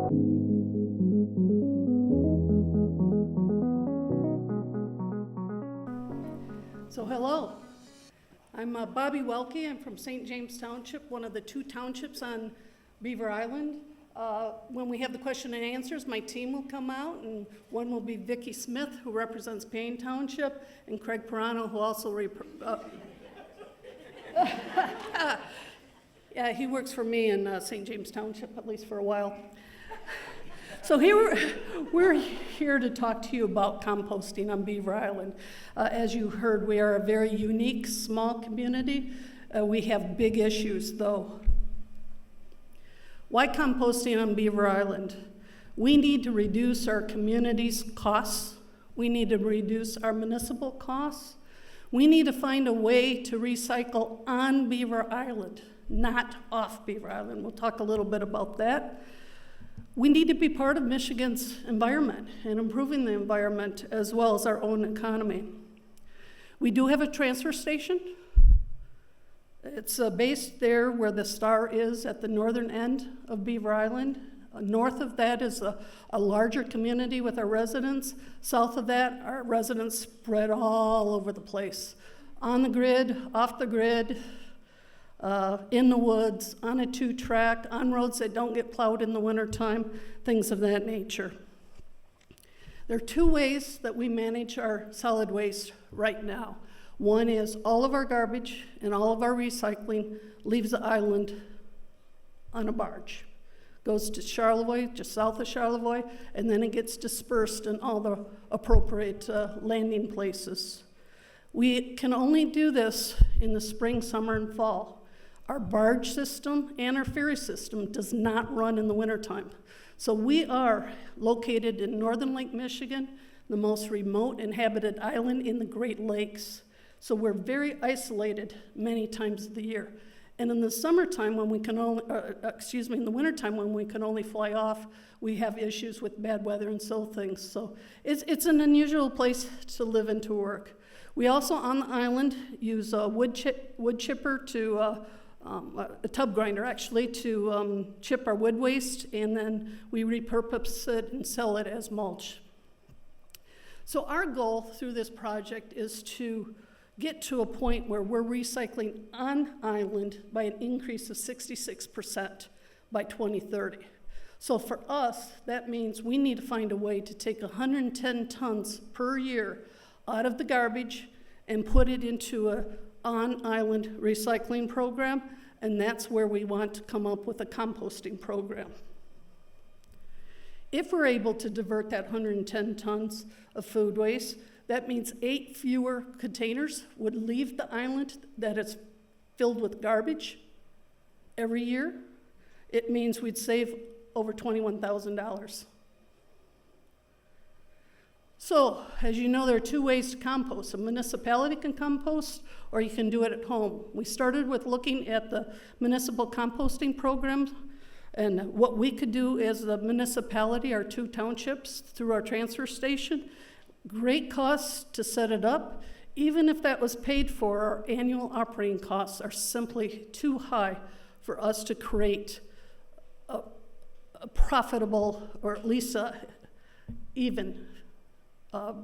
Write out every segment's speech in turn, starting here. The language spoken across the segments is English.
So hello, I'm Bobby Welke. I'm from St. James Township, one of the 2 townships on Beaver Island. When we have the question and answers, my team will come out, and one will be Vicki Smith, who represents Payne Township, and Craig Perano, who also yeah, he works for me in St. James Township, at least for a while. So we're here to talk to you about composting on Beaver Island. As you heard, we are a very unique, small community. We have big issues, though. Why composting on Beaver Island? We need to reduce our community's costs. We need to reduce our municipal costs. We need to find a way to recycle on Beaver Island, not off Beaver Island. We'll talk a little bit about that. We need to be part of Michigan's environment and improving the environment as well as our own economy. We do have a transfer station. It's based there where the Star is at the northern end of Beaver Island. North of that is a larger community with our residents. South of that, our residents spread all over the place. On the grid, off the grid, in the woods, on a 2-track, on roads that don't get plowed in the wintertime, things of that nature. There are 2 ways that we manage our solid waste right now. One is all of our garbage and all of our recycling leaves the island on a barge. Goes to Charlevoix, just south of Charlevoix, and then it gets dispersed in all the appropriate landing places. We can only do this in the spring, summer, and fall. Our barge system and our ferry system does not run in the wintertime. So we are located in northern Lake Michigan, the most remote inhabited island in the Great Lakes. So we're very isolated many times of the year. And in the summertime, when we can only, in the wintertime when we can only fly off, we have issues with bad weather and so things. So it's an unusual place to live and to work. We also on the island use a wood chipper to a tub grinder actually to chip our wood waste, and then we repurpose it and sell it as mulch. So our goal through this project is to get to a point where we're recycling on island by an increase of 66% by 2030. So for us, that means we need to find a way to take 110 tons per year out of the garbage and put it into a on-island recycling program, and that's where we want to come up with a composting program. If we're able to divert that 110 tons of food waste, that means 8 fewer containers would leave the island that is filled with garbage every year. It means we'd save over $21,000. So, as you know, there are 2 ways to compost. A municipality can compost, or you can do it at home. We started with looking at the municipal composting programs, and what we could do as the municipality, our 2 townships, through our transfer station. Great costs to set it up. Even if that was paid for, our annual operating costs are simply too high for us to create a profitable, or at least even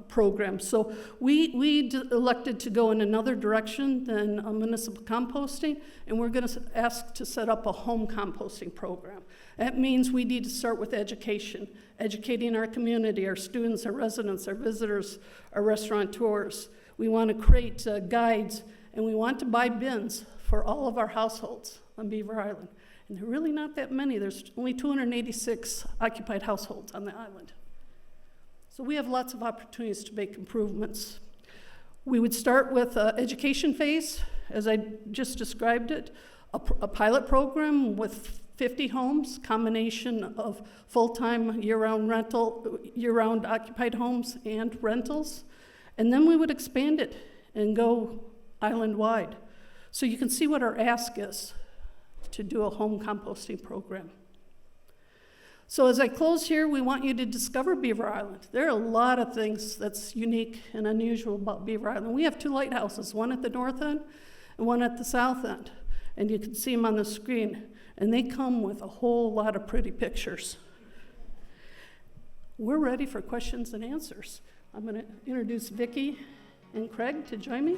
program. So we elected to go in another direction than municipal composting, and we're going to ask to set up a home composting program. That means we need to start with education, educating our community, our students, our residents, our visitors, our restaurateurs. We want to create guides, and we want to buy bins for all of our households on Beaver Island. And there are really not that many. There's only 286 occupied households on the island. So we have lots of opportunities to make improvements. We would start with education phase, as I just described it, a pilot program with 50 homes, combination of full-time year-round occupied homes and rentals. And then we would expand it and go island-wide. So you can see what our ask is to do a home composting program. So as I close here, we want you to discover Beaver Island. There are a lot of things that's unique and unusual about Beaver Island. We have 2 lighthouses, one at the north end and one at the south end. And you can see them on the screen. And they come with a whole lot of pretty pictures. we're ready for questions and answers. I'm going to introduce Vicki and Craig to join me.